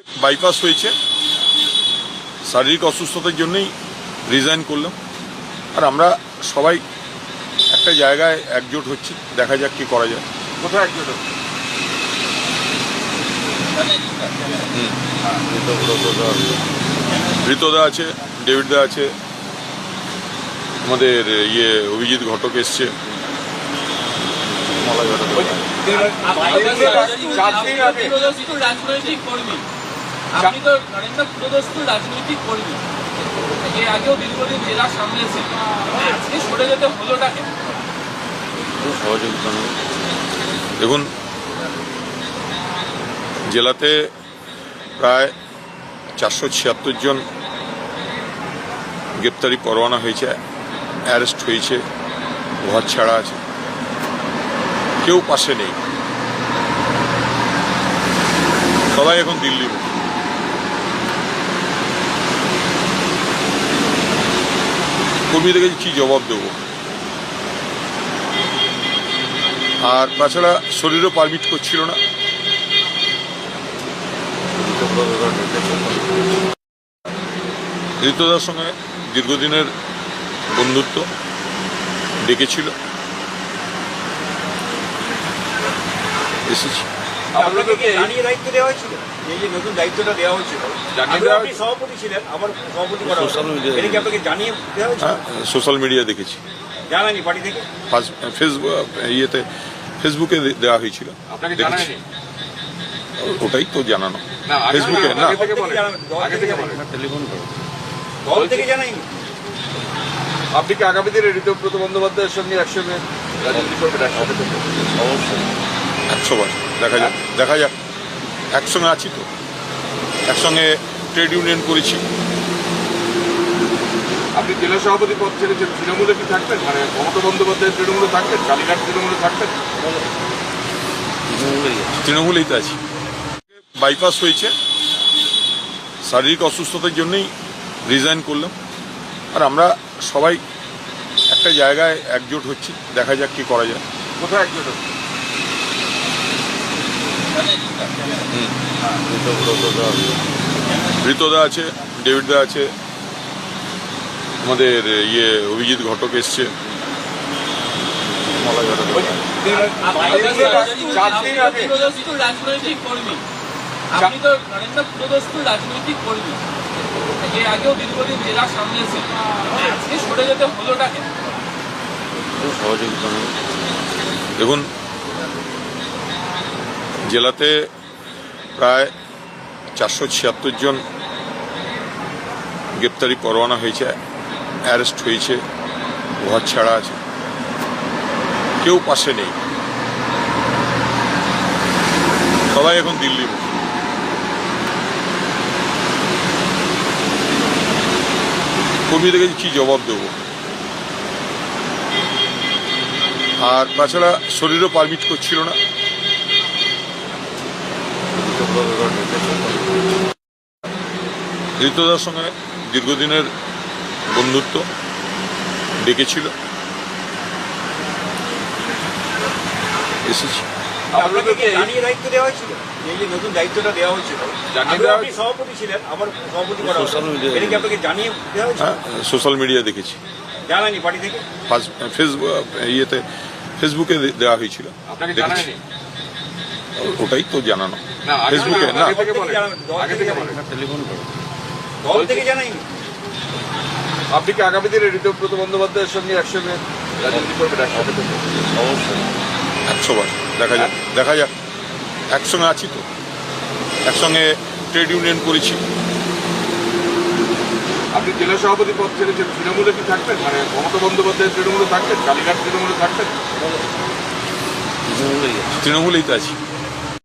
Bypass হয়েছে, শারীরিক অসুস্থতার জন্যই রিজাইন করলাম। আর আমরা সবাই একটা জায়গায় একজোট হচ্ছি, দেখা যাক কি করা যায়। কোথায় একজোট হচ্ছে? ঋতদা আছে, ডেভিডদা আছে, আমাদের অভিজিৎ ঘটক এসছে। রাজনৈতিক কর্মী, আপনি তো নরেন্দ্র পুরোদস্তুর রাজনৈতিক কর্মী, এর আগেও দীর্ঘদিন জেলা সামলেছেন, আজকে সরে যেতে হলোটা কেন? সহযোগিতা দেখুন, জেলাতে প্রায় 476 জন গ্রেপ্তারি পরোয়ানা হয়েছে, অ্যারেস্ট হয়েছে, ঘর ছাড়া আছে, কেউ পাশে নেই, সবাই এখন দিল্লির মুখে। কর্মীদের কাছে কি জবাব দেব? আর তাছাড়া শরীরও পারমিট করছিল না। ঋতদার সঙ্গে দীর্ঘদিনের বন্ধুত্ব, ডেকেছিল, এসেছি। আপনাকে কি জানিয়ে দায়িত্ব দেওয়া হয়েছিল? এই যে নতুন দায়িত্বটা দেওয়া হয়েছিল, আপনি সভাপতি ছিলেন, আবার সভাপতি করা হলো, এটা কি আপনাকে জানিয়ে দেওয়া হয়েছিল? সোশ্যাল মিডিয়া দেখেছি, জানানি পার্টি থেকে? ফেসবুকে দেওয়া হয়েছিল, দেখেছি। ওটাই তো জানানো ফেসবুকে, না দল থেকে জানাইনি। আপনি কি আগামী দিনে ঋতব্রত বন্দ্যোপাধ্যায়ের সঙ্গে একসঙ্গে রাজনীতি করবেন? অবশ্যই 100বার। দেখা যাক, একসঙ্গে আছি তো, একসঙ্গে ট্রেড ইউনিয়ন করেছি। আপনি জেলা সভাপতি পদ ছেড়েছেন, তৃণমূলে কি থাকবেন? মানে মমতা বন্দ্যোপাধ্যায়ের তৃণমূলে থাকবেন, কালীঘাট তৃণমূলে থাকবেন? তৃণমূলেই তো আছি। বাইপাস হয়েছে, শারীরিক অসুস্থতার জন্যই রিজাইন করলাম। আর আমরা সবাই একটা জায়গায় একজোট হচ্ছি, দেখা যাক কি করা যায়। কোথায় একজোট হচ্ছে? ঋতদা আছে, ডেভিডদা আছে, আমাদের অভিজিৎ ঘটক এসছে। রাজনৈতিক কর্মী, আপনি তো নরেন্দ্র পুরোদস্তুর রাজনৈতিক কর্মী, এর আগেও দীর্ঘদিন জেলা সামলেছেন, আজকে সরে যেতে হলোটা কেন? সহযোগিতা দেখুন, জেলাতে প্রায় 476 জন গ্রেপ্তারি পরোয়ানা হয়েছে, অ্যারেস্ট হয়েছে, ঘর ছাড়া আছে, কেউ পাশে নেই, সবাই এখন দিল্লির মুখে। কর্মীদের কাছে কি জবাব দেব? আর তাছাড়া শরীরও পারমিট করছিল না। ঋতদার সঙ্গে দীর্ঘদিনের বন্ধুত্ব, ডেকেছিল, এসেছি। আপনাকে কি জানিয়ে দায়িত্ব দেওয়া হয়েছিল? এই যে নতুন দায়িত্বটা দেওয়া হয়েছিল, আপনি সভাপতি ছিলেন, আবার সভাপতি করা হলো, এটা কি আপনাকে জানিয়ে দেওয়া হয়েছিল? সোশ্যাল মিডিয়া দেখেছি, জানানি পার্টি থেকে? ফেসবুকে দেওয়া হয়েছিল, দেখেছি। ওটাই তো জানানো ফেসবুকে, না দল থেকে জানাইনি। আপনি কি আগামী দিনে ঋতব্রত বন্দ্যোপাধ্যায়ের সঙ্গে একসঙ্গে রাজনীতি করবেন? অবশ্যই 100বার। দেখা যাক, একসঙ্গে আছি তো, একসঙ্গে ট্রেড ইউনিয়ন করেছি। আপনি জেলা সভাপতি পদ ছেড়েছেন, তৃণমূলে কি থাকবেন? মানে মমতা বন্দ্যোপাধ্যায়ের তৃণমূলে থাকবেন, কালীঘাট তৃণমূলে থাকবেন? তৃণমূলেই তো আছি।